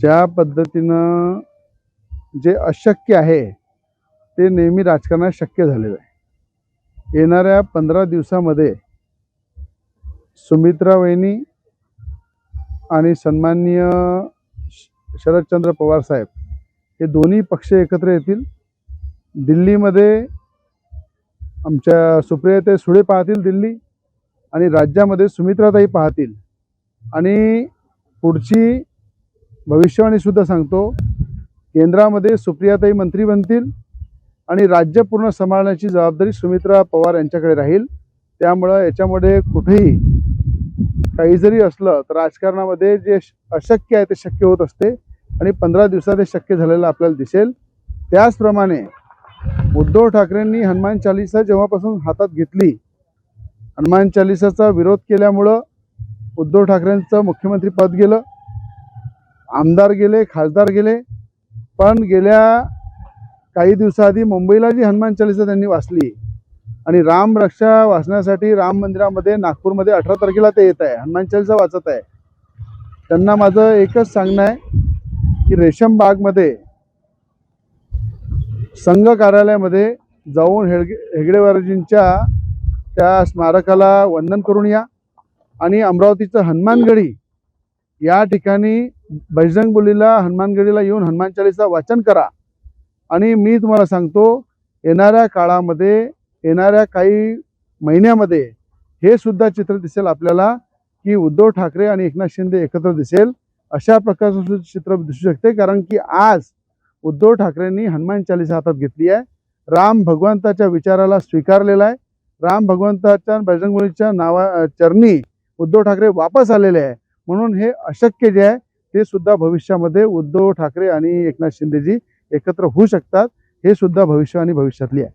ज्या पद्धतीनं जे अशक्य आहे ते नेहमी राजकारणात शक्य झालेलं आहे। येणाऱ्या 15 दिवसामध्ये सुमित्रा वहिनी आणि सन्माननीय शरदचंद्र पवार साहेब हे दोन्ही पक्ष एकत्र येतील। दिल्लीमध्ये आमच्या सुप्रियाताई सुळे पाहतील दिल्ली, आणि राज्यामध्ये सुमित्राताई पाहतील। आणि पुढची भविष्यवाणी सुद्धा सांगतो, केंद्रामध्ये सुप्रियाताई मंत्री बनतील आणि राज्य पूर्ण सांभाळण्याची जबाबदारी सुमित्रा पवार यांच्याकडे राहील। त्यामुळे याच्यामध्ये कुठेही काही जरी असलं तर राजकारणामध्ये जे अशक्य आहे ते शक्य होत असते, आणि 15 दिवसात हे शक्य झालेलं आपल्याला दिसेल। त्याचप्रमाणे उद्धव ठाकरेंनी हनुमान चालीसा जेव्हापासून हातात घेतली, हनुमान चालीसाचा विरोध केल्यामुळं उद्धव ठाकरेंचं मुख्यमंत्री पद गेलं, आमदार गेले, खासदार गेले। पण गेल्या काही दिवसाआधी मुंबईला जी हनुमान चालीसा त्यांनी वाचली, आणि राम रक्षा वाचण्यासाठी राम मंदिरामध्ये नागपूरमध्ये 18 तारखेला ते येत आहे, हनुमान चालीसा वाचत आहे। त्यांना माझं एकच सांगणं आहे की रेशम बागमध्ये संघ कार्यालयामध्ये जाऊन हेगडेवारजींच्या त्या स्मारकाला वंदन करून या, आणि अमरावतीचं हनुमानगडी या ठिकाणी बजरंगबलीला हनुमानगडीला येऊन हनुमान चालीसा वाचन करा। आणि मी तुम्हाला सांगतो, येणाऱ्या काळामध्ये, येणाऱ्या काही महिन्यामध्ये हे सुद्धा चित्र दिसेल आपल्याला की उद्धव ठाकरे आणि एकनाथ शिंदे एकत्र दिसेल। अशा प्रकारचं चित्र दिसू शकते, कारण की आज उद्धव ठाकरेंनी हनुमान चालीसा हातात घेतली आहे, राम भगवंताच्या विचाराला स्वीकारलेला आहे, राम भगवंताच्या बजरंगबलीच्या चरणी उद्धव ठाकरे वापस आलेले आहे। म्हणून हे अशक्य जे आहे ते सुद्धा भविष्यामध्ये उद्धव ठाकरे आणि एकनाथ शिंदेजी एकत्र होऊ शकतात, हे सुद्धा भविष्यवाणी भविष्यातली आहे।